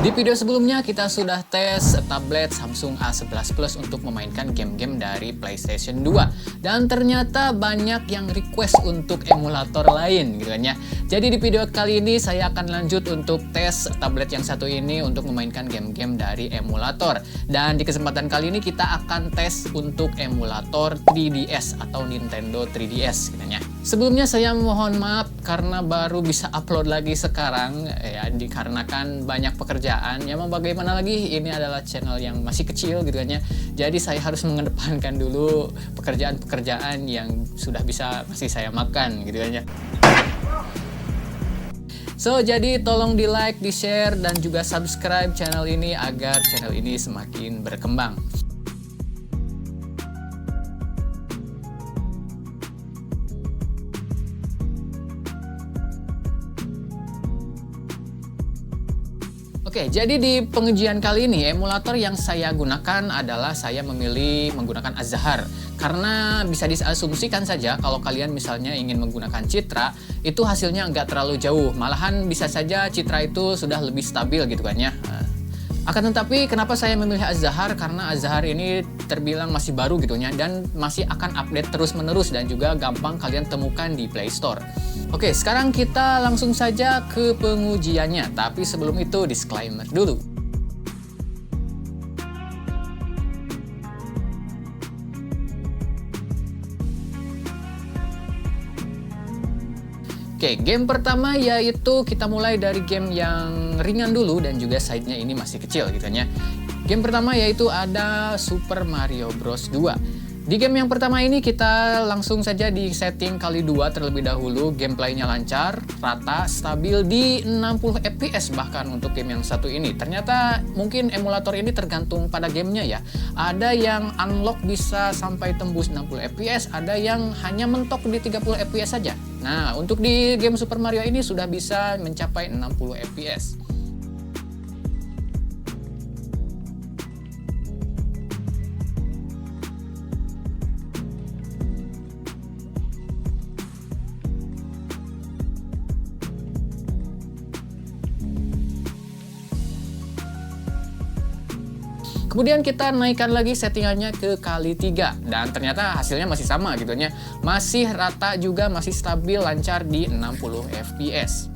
Di video sebelumnya kita sudah tes tablet Samsung A11 Plus untuk memainkan game-game dari PlayStation 2. Dan ternyata banyak yang request untuk emulator lain gitu kan ya. Jadi di video kali ini saya akan lanjut untuk tes tablet yang satu ini untuk memainkan game-game dari emulator. Dan di kesempatan kali ini kita akan tes untuk emulator 3DS atau Nintendo 3DS gitu ya. Sebelumnya saya mohon maaf karena baru bisa upload lagi sekarang ya, dikarenakan banyak pekerjaan. Ya mau bagaimana lagi, ini adalah channel yang masih kecil gitu kan ya. Jadi saya harus mengedepankan dulu pekerjaan-pekerjaan yang sudah bisa masih saya makan gitu kan ya. So, jadi tolong di like, di share, dan juga subscribe channel ini agar channel ini semakin berkembang. Oke, jadi di pengujian kali ini emulator yang saya gunakan adalah saya memilih menggunakan Azhar. Karena bisa diasumsikan saja kalau kalian misalnya ingin menggunakan Citra, itu hasilnya nggak terlalu jauh. Malahan bisa saja Citra itu sudah lebih stabil gitu kan ya. Akan tetapi kenapa saya memilih Azhar? Karena Azhar ini terbilang masih baru gitu ya, dan masih akan update terus-menerus dan juga gampang kalian temukan di Play Store. Oke, sekarang kita langsung saja ke pengujiannya. Tapi sebelum itu disclaimer dulu. Oke, game pertama yaitu kita mulai dari game yang ringan dulu dan juga size-nya ini masih kecil gitu ya. Game pertama yaitu ada Super Mario Bros 2. Di game yang pertama ini kita langsung saja di setting kali 2 terlebih dahulu. Gameplaynya lancar, rata, stabil di 60 fps bahkan untuk game yang satu ini. Ternyata mungkin emulator ini tergantung pada gamenya ya. Ada yang unlock bisa sampai tembus 60 fps, ada yang hanya mentok di 30 fps saja. Nah, untuk di game Super Mario ini sudah bisa mencapai 60 fps. Kemudian kita naikkan lagi settingannya ke kali 3 dan ternyata hasilnya masih sama gitu ya. Masih rata juga, masih stabil, lancar di 60 fps.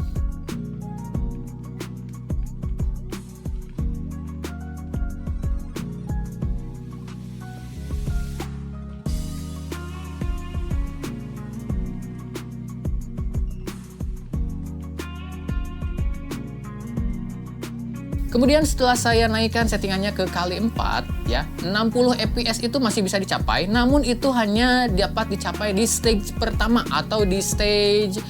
Kemudian setelah saya naikkan settingannya ke kali 4 ya, 60 fps itu masih bisa dicapai, namun itu hanya dapat dicapai di stage pertama atau di stage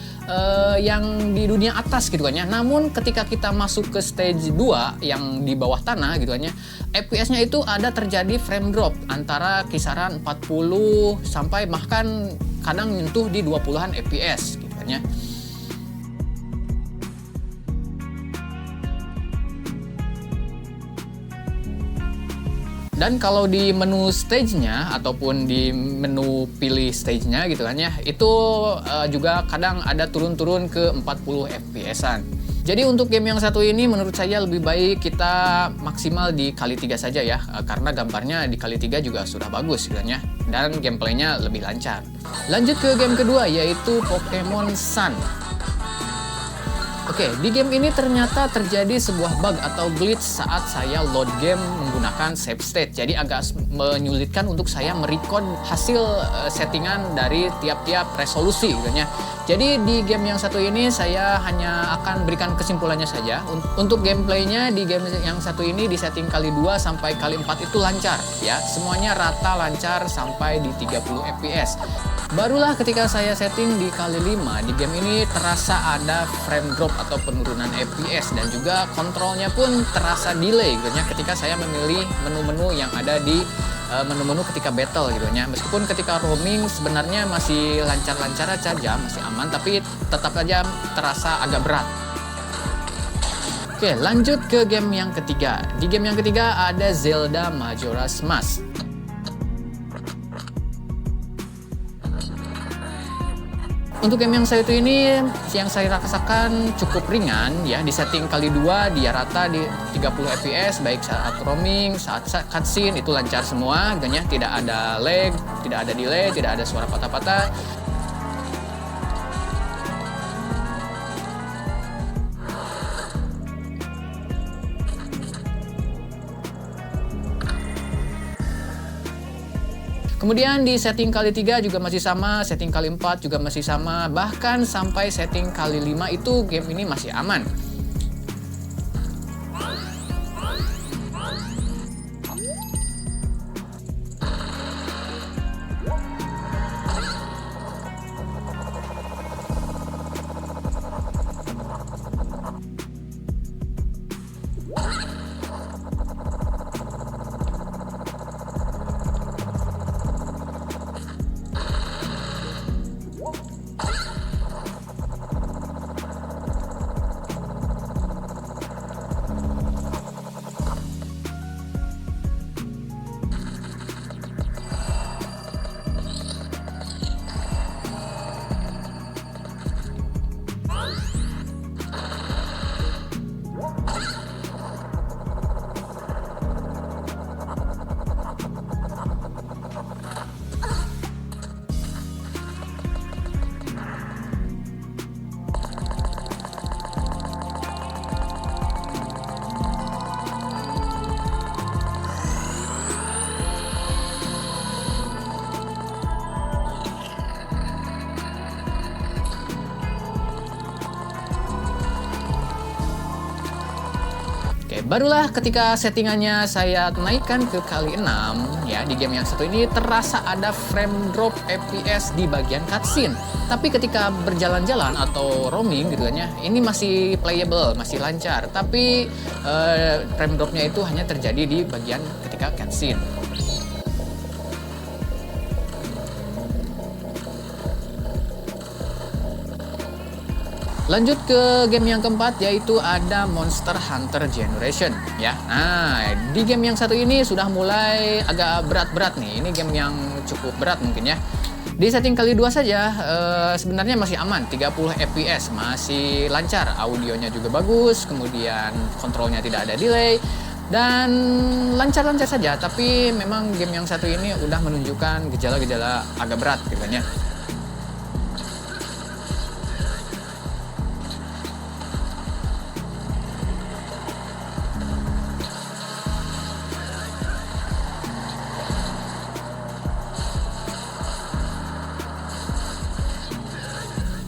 yang di dunia atas gitu kan ya. Namun ketika kita masuk ke stage 2 yang di bawah tanah gitu kan ya, fps-nya itu ada terjadi frame drop antara kisaran 40 sampai bahkan kadang menyentuh di 20-an fps gitu kan ya. Dan kalau di menu stage-nya ataupun di menu pilih stage-nya gitu kan ya, itu juga kadang ada turun-turun ke 40 fps-an. Jadi untuk game yang satu ini menurut saya lebih baik kita maksimal di kali 3 saja ya, karena gambarnya di kali 3 juga sudah bagus gitu kan ya, dan gameplaynya lebih lancar. Lanjut ke game kedua yaitu Pokemon Sun. Oke, di game ini ternyata terjadi sebuah bug atau glitch saat saya load game menggunakan save state. Jadi agak menyulitkan untuk saya merecord hasil settingan dari tiap-tiap resolusi gitu ya. Jadi di game yang satu ini saya hanya akan berikan kesimpulannya saja. Untuk gameplaynya di game yang satu ini di setting kali 2 sampai kali 4 itu lancar ya. Semuanya rata, lancar sampai di 30 fps. Barulah ketika saya setting di kali 5 di game ini terasa ada frame drop atau penurunan fps dan juga kontrolnya pun terasa delay gitu ya ketika saya memilih menu-menu yang ada di menu-menu ketika battle gitu ya. Meskipun ketika roaming sebenarnya masih lancar-lancar saja, masih aman, tapi tetap saja terasa agak berat. Oke, lanjut ke game yang ketiga. Di game yang ketiga ada Zelda Majora's Mask. Untuk game yang satu ini yang saya rasakan cukup ringan ya, di setting kali 2 dia rata di 30 fps baik saat roaming, saat cutscene itu lancar semua, gaknya tidak ada lag, tidak ada delay, tidak ada suara patah-patah. Kemudian di setting kali 3 juga masih sama, setting kali 4 juga masih sama, bahkan sampai setting kali 5 itu game ini masih aman. Barulah ketika settingannya saya naikkan ke kali 6 ya, di game yang satu ini terasa ada frame drop FPS di bagian cutscene. Tapi ketika berjalan-jalan atau roaming gitu kan ya, ini masih playable, masih lancar. Tapi frame dropnya itu hanya terjadi di bagian ketika cutscene. Lanjut ke game yang keempat, yaitu ada Monster Hunter Generation ya. Nah, di game yang satu ini sudah mulai agak berat-berat nih. Ini game yang cukup berat mungkin ya. Di setting kali 2 saja sebenarnya masih aman, 30 fps, masih lancar, audionya juga bagus, kemudian kontrolnya tidak ada delay dan lancar-lancar saja. Tapi memang game yang satu ini udah menunjukkan gejala-gejala agak berat gitu kan ya.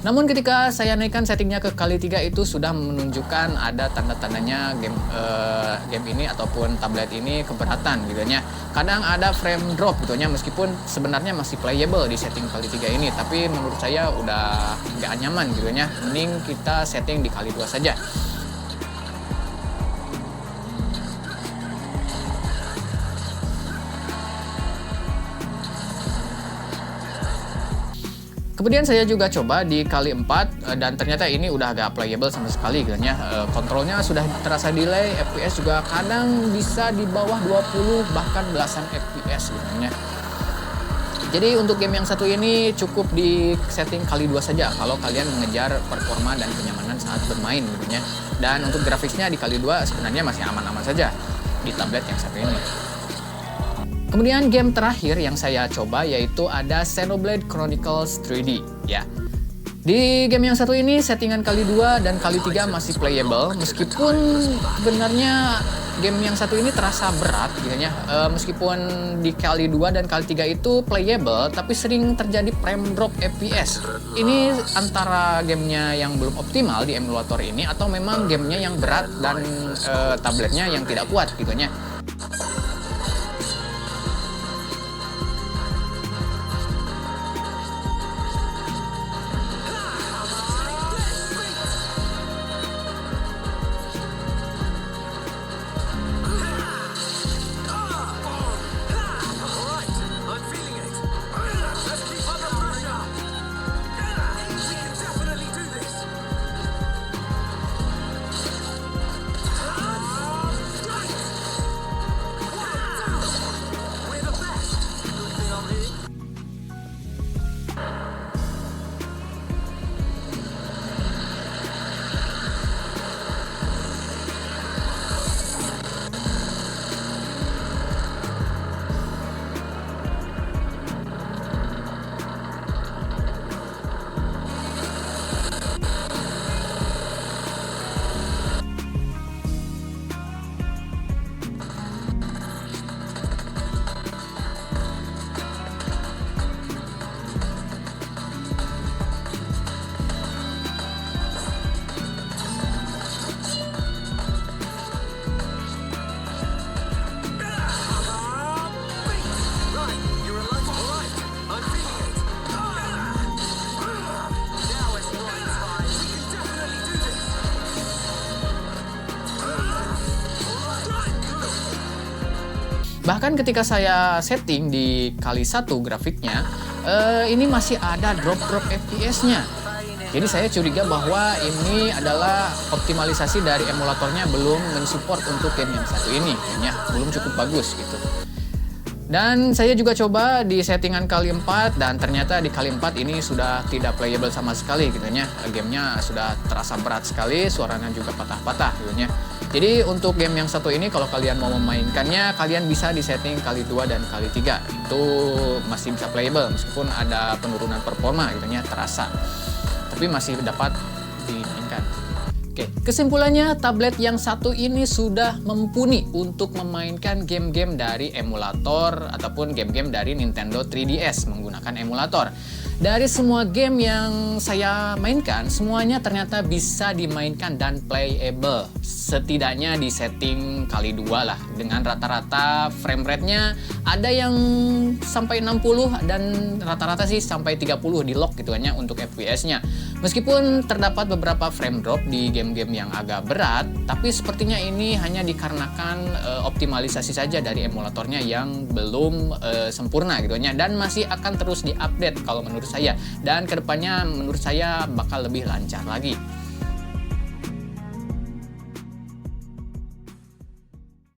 Namun ketika saya naikkan settingnya ke kali 3 itu sudah menunjukkan ada tanda-tandanya game ini ataupun tablet ini keberatan gitu ya. Kadang ada frame drop gitu ya, meskipun sebenarnya masih playable di setting kali 3 ini, tapi menurut saya udah nggak nyaman gitu ya. Mending kita setting di kali 2 saja. Kemudian saya juga coba di kali 4 dan ternyata ini udah agak playable sama sekali gitu ya. Kontrolnya sudah terasa delay, FPS juga kadang bisa di bawah 20 bahkan belasan FPS gitu ya. Jadi untuk game yang satu ini cukup di setting kali 2 saja kalau kalian mengejar performa dan kenyamanan saat bermain gitu ya. Dan untuk grafisnya di kali 2 sebenarnya masih aman-aman saja di tablet yang satu ini. Kemudian game terakhir yang saya coba yaitu ada Xenoblade Chronicles 3D ya. Di game yang satu ini settingan kali 2 dan kali 3 masih playable, meskipun sebenarnya game yang satu ini terasa berat gitu ya. Meskipun di kali 2 dan kali 3 itu playable, tapi sering terjadi frame drop FPS. Ini antara gamenya yang belum optimal di emulator ini atau memang gamenya yang berat dan tabletnya yang tidak kuat gitu ya. Bahkan ketika saya setting di kali 1 grafiknya, ini masih ada drop-drop FPS-nya. Jadi saya curiga bahwa ini adalah optimalisasi dari emulatornya belum mensupport untuk game yang satu ini, ya, belum cukup bagus gitu. Dan saya juga coba di settingan kali 4 dan ternyata di kali 4 ini sudah tidak playable sama sekali gitu ya. Gamenya sudah terasa berat sekali, suaranya juga patah-patah gitu ya. Jadi untuk game yang satu ini kalau kalian mau memainkannya, kalian bisa di setting kali 2 dan kali 3. Itu masih bisa playable meskipun ada penurunan performa gitu ya, terasa. Tapi masih dapat dimainkan. Oke, kesimpulannya tablet yang satu ini sudah mumpuni untuk memainkan game-game dari emulator ataupun game-game dari Nintendo 3DS menggunakan emulator. Dari semua game yang saya mainkan, semuanya ternyata bisa dimainkan dan playable. Setidaknya di setting kali 2 lah. Dengan rata-rata frame rate-nya ada yang sampai 60 dan rata-rata sih sampai 30 di lock gitu hanya untuk FPS-nya. Meskipun terdapat beberapa frame drop di game-game yang agak berat, tapi sepertinya ini hanya dikarenakan optimalisasi saja dari emulatornya yang belum sempurna gitu ya, dan masih akan terus diupdate kalau menurut saya, dan kedepannya menurut saya bakal lebih lancar lagi.